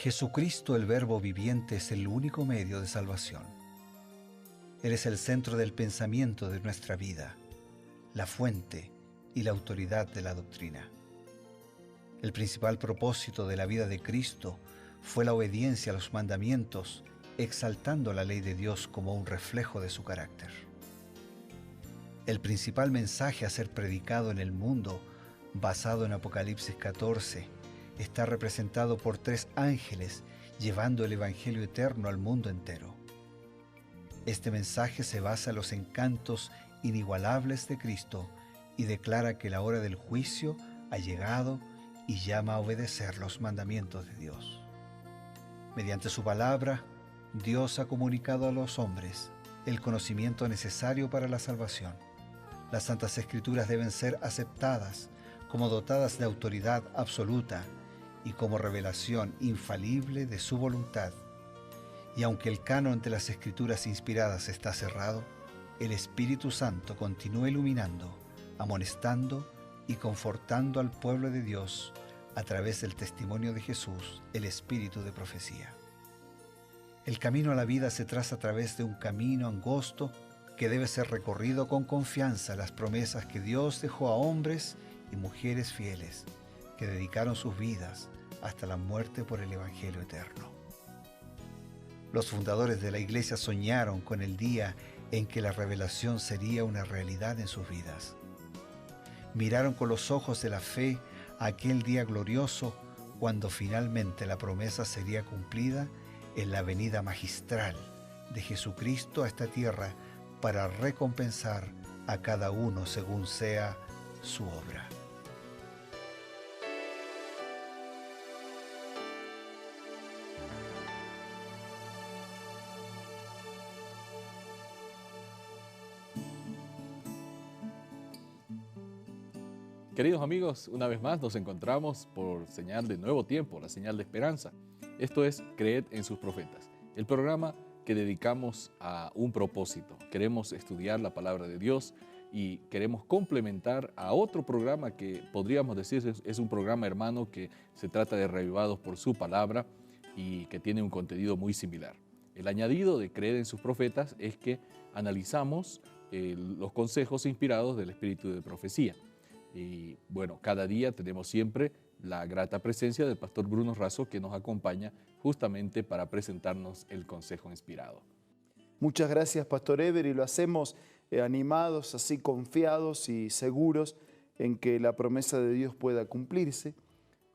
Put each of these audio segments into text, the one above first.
Jesucristo, el Verbo viviente, es el único medio de salvación. Él es el centro del pensamiento de nuestra vida, la fuente y la autoridad de la doctrina. El principal propósito de la vida de Cristo fue la obediencia a los mandamientos, exaltando la ley de Dios como un reflejo de su carácter. El principal mensaje a ser predicado en el mundo, basado en Apocalipsis 14, está representado por 3 ángeles llevando el Evangelio eterno al mundo entero. Este mensaje se basa en los encantos inigualables de Cristo y declara que la hora del juicio ha llegado y llama a obedecer los mandamientos de Dios. Mediante su palabra, Dios ha comunicado a los hombres el conocimiento necesario para la salvación. Las Santas Escrituras deben ser aceptadas como dotadas de autoridad absoluta y como revelación infalible de su voluntad. Y aunque el canon de las Escrituras inspiradas está cerrado, el Espíritu Santo continúa iluminando, amonestando y confortando al pueblo de Dios a través del testimonio de Jesús, el Espíritu de profecía. El camino a la vida se traza a través de un camino angosto que debe ser recorrido con confianza a las promesas que Dios dejó a hombres y mujeres fieles que dedicaron sus vidas hasta la muerte por el Evangelio eterno. Los fundadores de la Iglesia soñaron con el día en que la revelación sería una realidad en sus vidas. Miraron con los ojos de la fe a aquel día glorioso cuando finalmente la promesa sería cumplida en la venida magistral de Jesucristo a esta tierra para recompensar a cada uno según sea su obra. Queridos amigos, una vez más nos encontramos por señal de nuevo tiempo, la señal de esperanza. Esto es Creed en sus profetas, el programa que dedicamos a un propósito. Queremos estudiar la palabra de Dios y queremos complementar a otro programa que podríamos decir es un programa hermano que se trata de Reavivados por su palabra y que tiene un contenido muy similar. El añadido de Creed en sus profetas es que analizamos los consejos inspirados del Espíritu de profecía. Y bueno, cada día tenemos siempre la grata presencia del pastor Bruno Razo, que nos acompaña justamente para presentarnos el consejo inspirado. Muchas gracias, Pastor Ever, y lo hacemos animados, así confiados y seguros en que la promesa de Dios pueda cumplirse.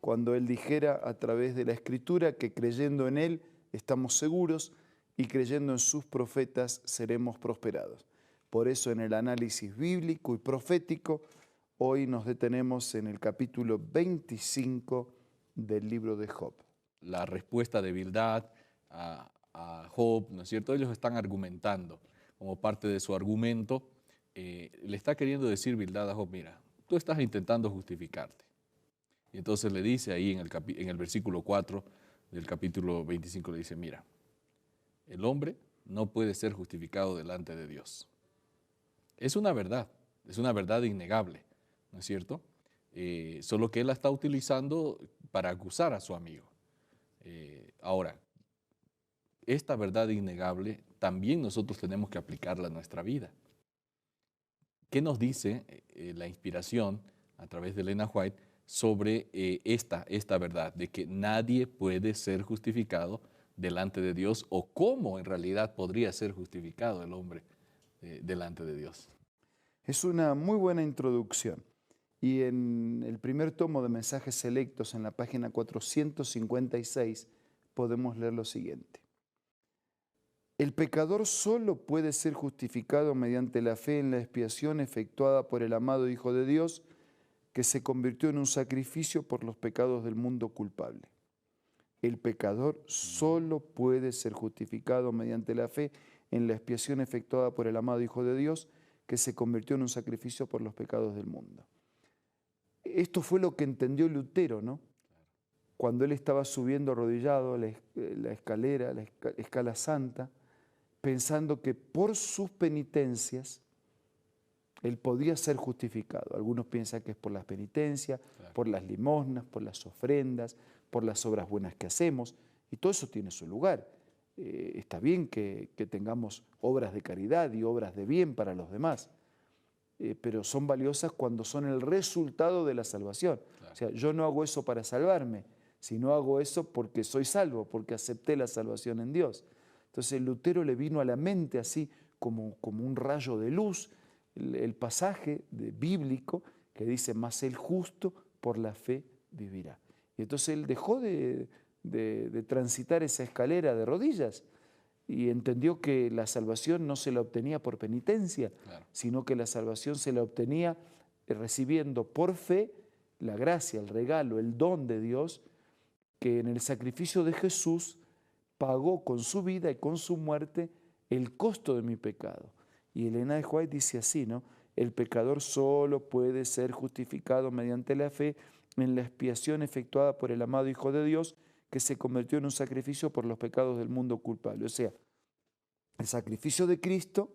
Cuando Él dijera a través de la Escritura que creyendo en Él estamos seguros y creyendo en sus profetas seremos prosperados. Por eso en el análisis bíblico y profético, hoy nos detenemos en el capítulo 25 del libro de Job. La respuesta de Bildad a Job, ¿no es cierto? Ellos están argumentando, como parte de su argumento, le está queriendo decir Bildad a Job, mira, tú estás intentando justificarte. Y entonces le dice ahí en el versículo 4 del capítulo 25, le dice, mira, el hombre no puede ser justificado delante de Dios. Es una verdad innegable. ¿No es cierto? Solo que él la está utilizando para acusar a su amigo. Ahora, esta verdad innegable también nosotros tenemos que aplicarla a nuestra vida. ¿Qué nos dice la inspiración a través de Elena White sobre esta verdad de que nadie puede ser justificado delante de Dios, o cómo en realidad podría ser justificado el hombre delante de Dios? Es una muy buena introducción. Y en el primer tomo de Mensajes Selectos, en la página 456, podemos leer lo siguiente. El pecador solo puede ser justificado mediante la fe en la expiación efectuada por el amado Hijo de Dios, que se convirtió en un sacrificio por los pecados del mundo culpable. El pecador solo puede ser justificado mediante la fe en la expiación efectuada por el amado Hijo de Dios, que se convirtió en un sacrificio por los pecados del mundo. Esto fue lo que entendió Lutero, ¿no? Cuando él estaba subiendo arrodillado la escalera, la escala santa, pensando que por sus penitencias él podía ser justificado. Algunos piensan que es por las penitencias, por las limosnas, por las ofrendas, por las obras buenas que hacemos. Y todo eso tiene su lugar. Está bien que tengamos obras de caridad y obras de bien para los demás, pero son valiosas cuando son el resultado de la salvación. Claro. O sea, yo no hago eso para salvarme, sino hago eso porque soy salvo, porque acepté la salvación en Dios. Entonces Lutero le vino a la mente así como un rayo de luz el pasaje bíblico que dice, mas el justo por la fe vivirá. Y entonces él dejó de transitar esa escalera de rodillas y entendió que la salvación no se la obtenía por penitencia, Claro. sino que la salvación se la obtenía recibiendo por fe la gracia, el regalo, el don de Dios, que en el sacrificio de Jesús pagó con su vida y con su muerte el costo de mi pecado. Y Elena de White dice así, ¿no? El pecador solo puede ser justificado mediante la fe en la expiación efectuada por el amado Hijo de Dios, que se convirtió en un sacrificio por los pecados del mundo culpable. O sea, el sacrificio de Cristo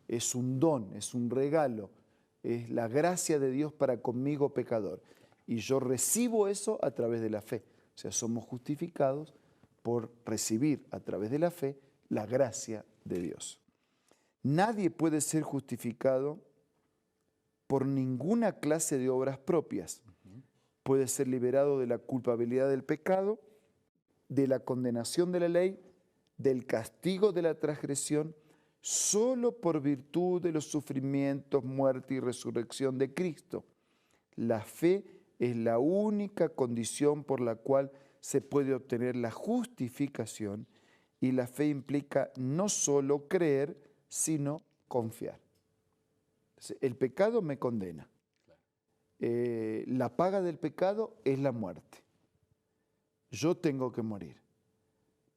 es un don, es un regalo, es la gracia de Dios para conmigo pecador. Y yo recibo eso a través de la fe. O sea, somos justificados por recibir a través de la fe la gracia de Dios. Nadie puede ser justificado por ninguna clase de obras propias. Puede ser liberado de la culpabilidad del pecado, de la condenación de la ley, del castigo de la transgresión, solo por virtud de los sufrimientos, muerte y resurrección de Cristo. La fe es la única condición por la cual se puede obtener la justificación, y la fe implica no solo creer, sino confiar. El pecado me condena. La paga del pecado es la muerte. Yo tengo que morir.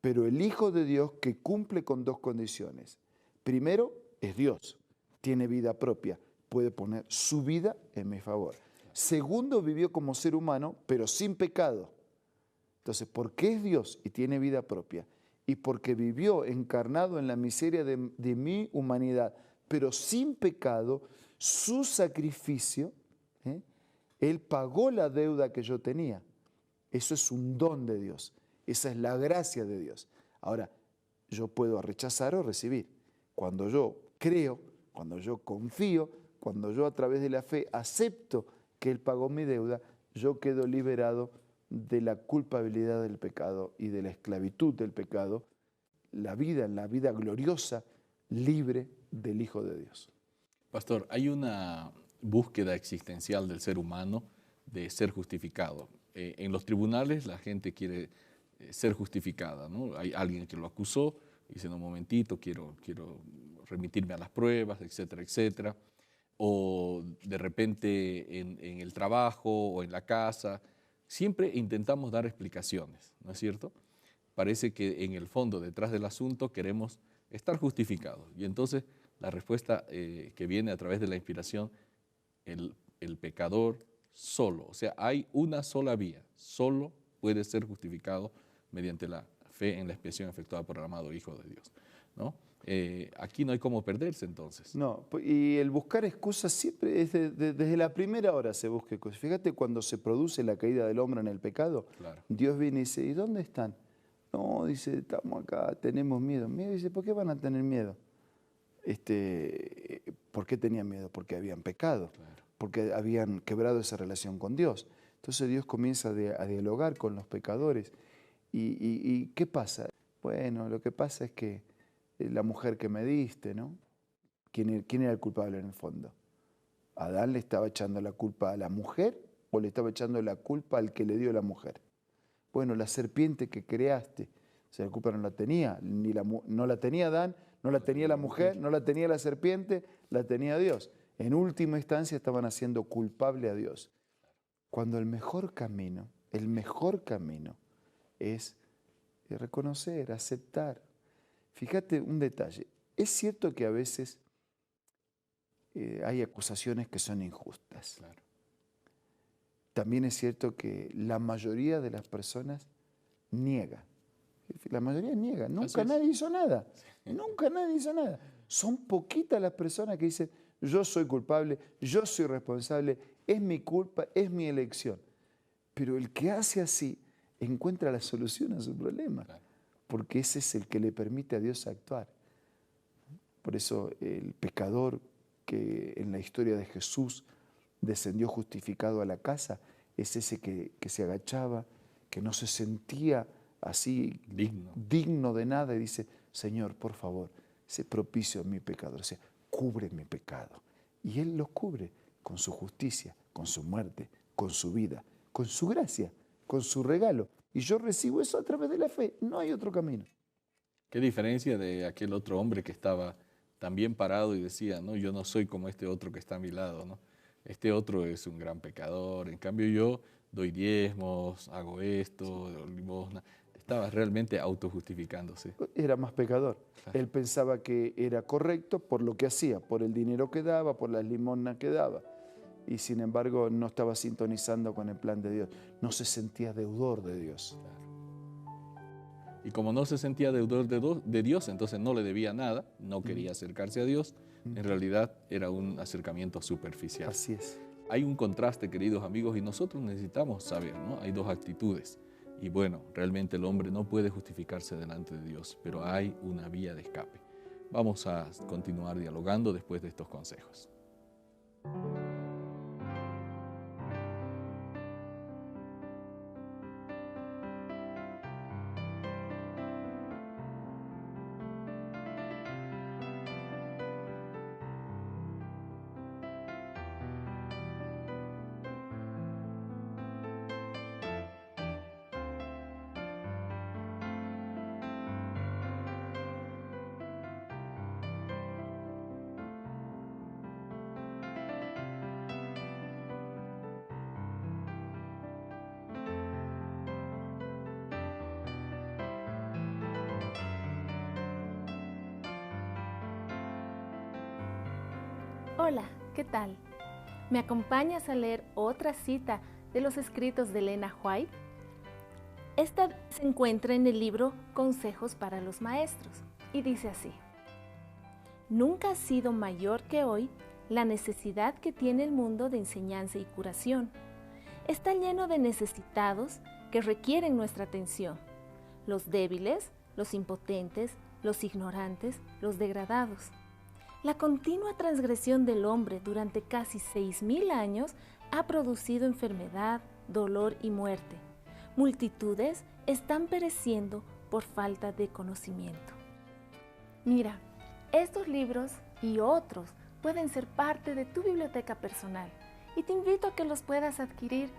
Pero el Hijo de Dios, que cumple con dos condiciones. Primero, es Dios, tiene vida propia, puede poner su vida en mi favor. Segundo, vivió como ser humano, pero sin pecado. Entonces, porque es Dios y tiene vida propia, y porque vivió encarnado en la miseria de mi humanidad, pero sin pecado, su sacrificio, Él pagó la deuda que yo tenía. Eso es un don de Dios. Esa es la gracia de Dios. Ahora, yo puedo rechazar o recibir. Cuando yo creo, cuando yo confío, cuando yo a través de la fe acepto que Él pagó mi deuda, yo quedo liberado de la culpabilidad del pecado y de la esclavitud del pecado, la vida gloriosa, libre del Hijo de Dios. Pastor, hay una búsqueda existencial del ser humano de ser justificado. En los tribunales la gente quiere ser justificada, ¿no? Hay alguien que lo acusó y dice, no, un momentito, quiero remitirme a las pruebas, etcétera, etcétera. O de repente en el trabajo o en la casa, siempre intentamos dar explicaciones, ¿no es cierto? Parece que en el fondo, detrás del asunto, queremos estar justificados. Y entonces la respuesta que viene a través de la inspiración, el pecador solo, o sea, hay una sola vía, solo puede ser justificado mediante la fe en la expiación efectuada por el amado Hijo de Dios, ¿no? Aquí no hay cómo perderse entonces. No, y el buscar excusas siempre es desde la primera hora se busca excusas. Fíjate cuando se produce la caída del hombre en el pecado, Claro. Dios viene y dice, ¿y dónde están? No, dice, estamos acá, tenemos miedo. Miedo, dice, ¿por qué van a tener miedo? ¿Por qué tenían miedo? Porque habían pecado, Claro. porque habían quebrado esa relación con Dios. Entonces Dios comienza a dialogar con los pecadores. ¿Y qué pasa? Bueno, lo que pasa es que la mujer que me diste, ¿no? ¿Quién era el culpable en el fondo? ¿Adán le estaba echando la culpa a la mujer o le estaba echando la culpa al que le dio la mujer? Bueno, la serpiente que creaste, o sea, la culpa no la tenía, no la tenía Adán, no la tenía la mujer, no la tenía la serpiente, la tenía Dios. En última instancia estaban haciendo culpable a Dios. Cuando el mejor camino es reconocer, aceptar. Fíjate un detalle, es cierto que a veces hay acusaciones que son injustas. Claro. También es cierto que la mayoría de las personas niega. La mayoría niega. Nunca nadie hizo nada. Nunca nadie hizo nada. Son poquitas las personas que dicen, yo soy culpable, yo soy responsable, es mi culpa, es mi elección. Pero el que hace así encuentra la solución a su problema, Claro. porque ese es el que le permite a Dios actuar. Por eso el pecador que en la historia de Jesús descendió justificado a la casa es ese que se agachaba, que no se sentía así digno de nada y dice, Señor, por favor, sé propicio a mi pecador, o sea, cubre mi pecado. Y Él los cubre con su justicia, con su muerte, con su vida, con su gracia, con su regalo. Y yo recibo eso a través de la fe, no hay otro camino. Qué diferencia de aquel otro hombre que estaba también parado y decía, no, yo no soy como este otro que está a mi lado, ¿no? Este otro es un gran pecador, en cambio yo doy diezmos, hago esto, doy limosna. Estaba realmente autojustificándose. Era más pecador. Claro. Él pensaba que era correcto por lo que hacía, por el dinero que daba, por las limosnas que daba. Y sin embargo no estaba sintonizando con el plan de Dios. No se sentía deudor de Dios. Claro. Y como no se sentía deudor de Dios, entonces no le debía nada, no quería acercarse a Dios. En realidad era un acercamiento superficial. Así es. Hay un contraste, queridos amigos, y nosotros necesitamos saber, ¿no? Hay dos actitudes. Y bueno, realmente el hombre no puede justificarse delante de Dios, pero hay una vía de escape. Vamos a continuar dialogando después de estos consejos. Hola, ¿qué tal? ¿Me acompañas a leer otra cita de los escritos de Elena White? Esta se encuentra en el libro Consejos para los Maestros y dice así: Nunca ha sido mayor que hoy la necesidad que tiene el mundo de enseñanza y curación. Está lleno de necesitados que requieren nuestra atención: los débiles, los impotentes, los ignorantes, los degradados. La continua transgresión del hombre durante casi 6.000 años ha producido enfermedad, dolor y muerte. Multitudes están pereciendo por falta de conocimiento. Mira, estos libros y otros pueden ser parte de tu biblioteca personal y te invito a que los puedas adquirir.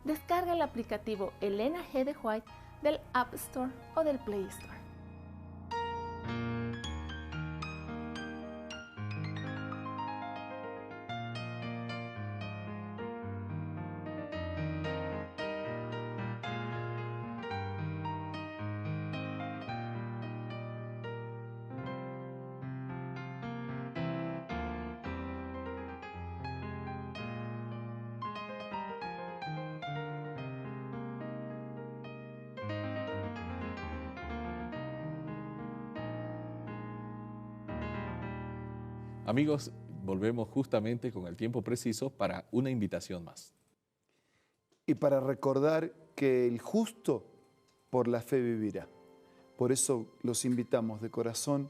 Descarga el aplicativo Elena G. de White del App Store o del Play Store. Amigos, volvemos justamente con el tiempo preciso para una invitación más. Y para recordar que el justo por la fe vivirá. Por eso los invitamos de corazón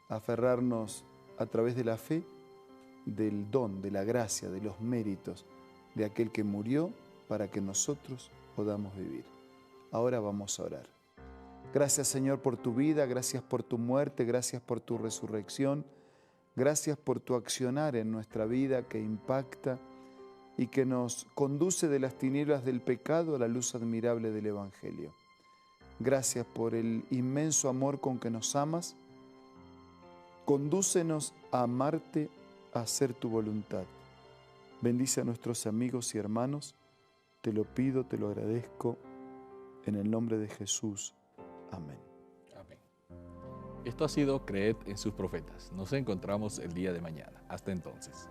a aferrarnos a través de la fe del don, de la gracia, de los méritos de aquel que murió para que nosotros podamos vivir. Ahora vamos a orar. Gracias, Señor, por tu vida, gracias por tu muerte, gracias por tu resurrección, gracias por tu accionar en nuestra vida que impacta y que nos conduce de las tinieblas del pecado a la luz admirable del Evangelio. Gracias por el inmenso amor con que nos amas. Condúcenos a amarte, a hacer tu voluntad. Bendice a nuestros amigos y hermanos. Te lo pido, te lo agradezco. En el nombre de Jesús. Amén. Amén. Esto ha sido Creed en sus profetas. Nos encontramos el día de mañana. Hasta entonces.